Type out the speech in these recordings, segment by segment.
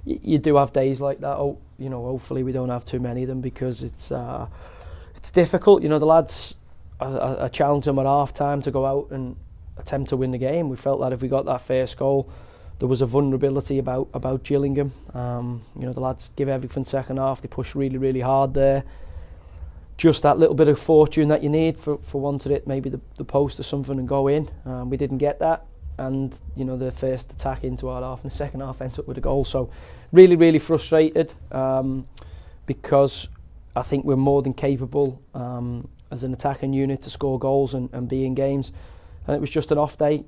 you do have days like that. Oh, you know, hopefully we don't have too many of them, because it's difficult. You know, the lads, I challenged them at half time to go out and attempt to win the game. We felt that if we got that first goal, there was a vulnerability about Gillingham. You know, the lads give everything second half. They push really, really hard there. Just that little bit of fortune that you need for one to hit maybe the post or something and go in. We didn't get that, and you know, the first attack into our half and the second half ends up with a goal. So really, really frustrated, because I think we're more than capable as an attacking unit to score goals and be in games. And it was just an off day.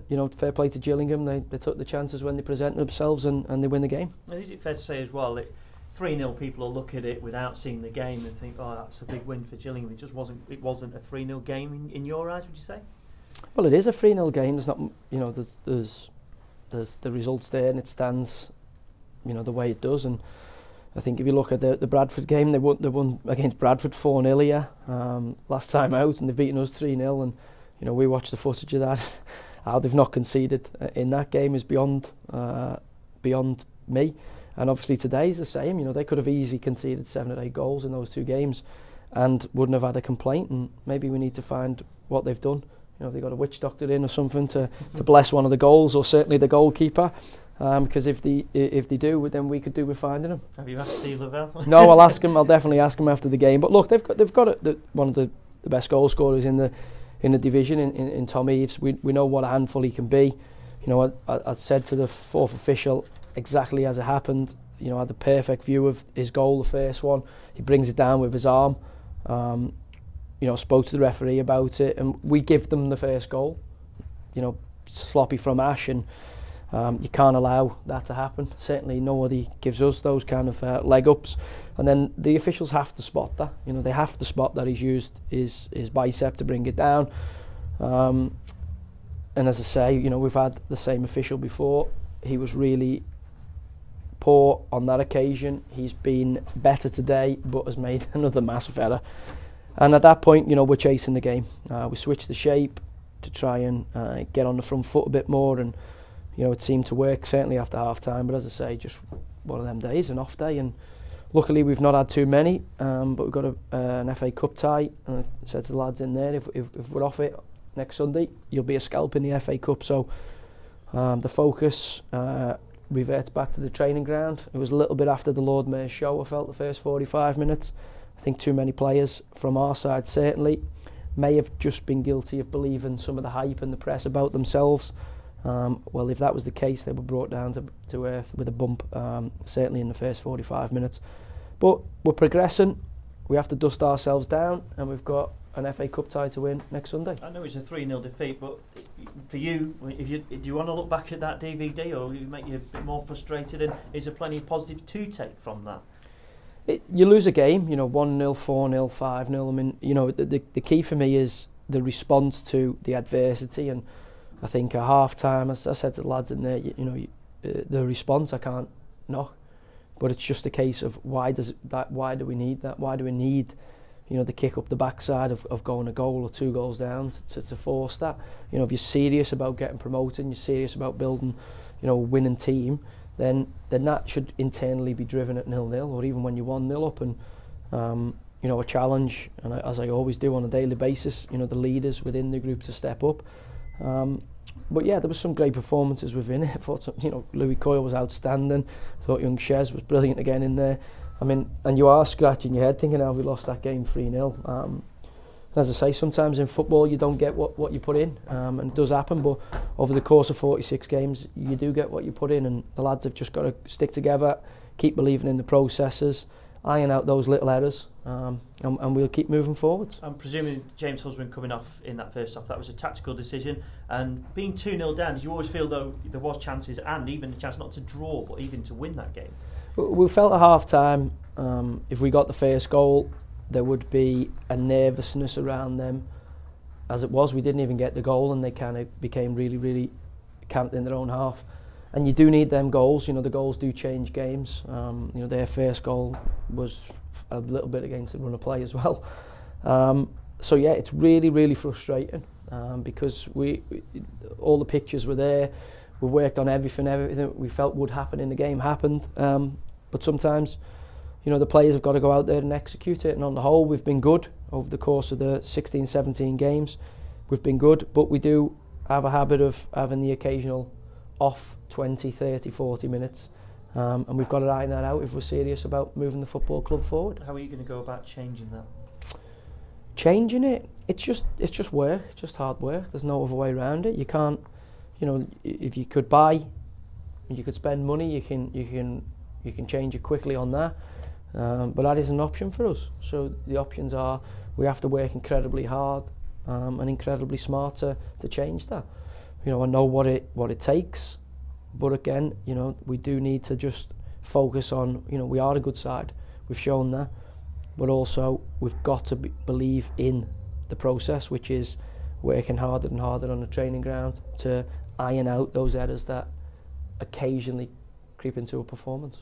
You know, fair play to Gillingham. They took the chances when they presented themselves and they win the game. And is it fair to say as well that 3-0 people will look at it without seeing the game and think, oh, that's a big win for Gillingham? It just wasn't a 3-0 game in your eyes, would you say? Well, it is a 3-0 game. There's not, you know, there's the results there, and it stands, you know, the way it does. And I think if you look at the Bradford game, they won against Bradford 4-0 here last time out, and they've beaten us 3-0. And you know, we watched the footage of that. How they've not conceded in that game is beyond me. And obviously today's the same. You know, they could have easily conceded 7 or 8 goals in those 2 games and wouldn't have had a complaint. And maybe we need to find what they've done. You know, they got a witch doctor in or something to bless one of the goals, or certainly the goalkeeper. Because if they do, then we could do with finding them. Have you asked Steve Lavelle? No, I'll ask him. I'll definitely ask him after the game. But look, they've got one of the best goal scorers in the division in Tom Eaves. We know what a handful he can be. You know, I said to the 4th official exactly as it happened. You know, I had the perfect view of his goal, the first one. He brings it down with his arm. You know, spoke to the referee about it, and we give them the first goal. You know, sloppy from Ash, and you can't allow that to happen. Certainly nobody gives us those kind of leg ups. And then the officials have to spot that. You know, they have to spot that he's used his bicep to bring it down. And as I say, you know, we've had the same official before. He was really poor on that occasion. He's been better today, but has made another massive error. And at that point, you know, we're chasing the game. We switched the shape to try and get on the front foot a bit more, and you know, it seemed to work, certainly after half time. But as I say, just one of them days, an off day. And luckily we've not had too many, but we've got an FA Cup tie. And I said to the lads in there, if we're off it next Sunday, you'll be a scalp in the FA Cup. So the focus reverts back to the training ground. It was a little bit after the Lord Mayor's show, I felt, the first 45 minutes. I think too many players from our side certainly may have just been guilty of believing some of the hype and the press about themselves. Well, if that was the case, they were brought down to earth with a bump, certainly in the first 45 minutes. But we're progressing. We have to dust ourselves down, and we've got an FA Cup tie to win next Sunday. I know it's a 3-0 defeat, but for you, do you want to look back at that DVD, or will it make you a bit more frustrated? And is there plenty of positive to take from that? You lose a game, you know, 1-0, 4-0, 5-0. I mean, you know, the key for me is the response to the adversity. And I think at half time, as I said to the lads in there, you know, the response I can't knock, but it's just a case of why do we need that? Why do we need, you know, the kick up the backside of going a goal or 2 goals down to force that? You know, if you're serious about getting promoted, you're serious about building, you know, a winning team, then that should internally be driven at 0-0, or even when you're 1-0 up. And you know, a challenge, and as I always do on a daily basis, you know, the leaders within the group to step up. But yeah, there was some great performances within it. I thought, you know, Louis Coyle was outstanding. I thought young Shez was brilliant again in there. I mean, and you are scratching your head thinking, how we lost that game 3-0. As I say, sometimes in football you don't get what you put in, and it does happen, but over the course of 46 games you do get what you put in, and the lads have just got to stick together, keep believing in the processes, iron out those little errors, and we'll keep moving forwards. I'm presuming James Husband coming off in that first half, that was a tactical decision, and being 2-0 down, did you always feel though there was chances, and even a chance not to draw but even to win that game? We felt at half time, if we got the first goal, there would be a nervousness around them. As it was, we didn't even get the goal, and they kind of became really, really camped in their own half. And you do need them goals. You know, the goals do change games. You know, their first goal was a little bit against the run of play as well. So yeah, it's really, really frustrating because all the pictures were there. we worked on everything we felt would happen in the game happened. But sometimes, the players have got to go out there and execute it. And on the whole, we've been good over the course of the 16, 17 games. We've been good, but we do have a habit of having the occasional off 20, 30, 40 minutes. And we've got to iron that out if we're serious about moving the football club forward. How are you going to go about changing that? Changing it, it's just work, just hard work. There's no other way around it. You can't, if you could spend money, you can change it quickly on that. But that is an option for us. So the options are we have to work incredibly hard and incredibly smart to change that. I know what it takes, but again, we do need to just focus on, we are a good side. We've shown that, but also we've got to believe in the process, which is working harder and harder on the training ground to iron out those errors that occasionally creep into a performance.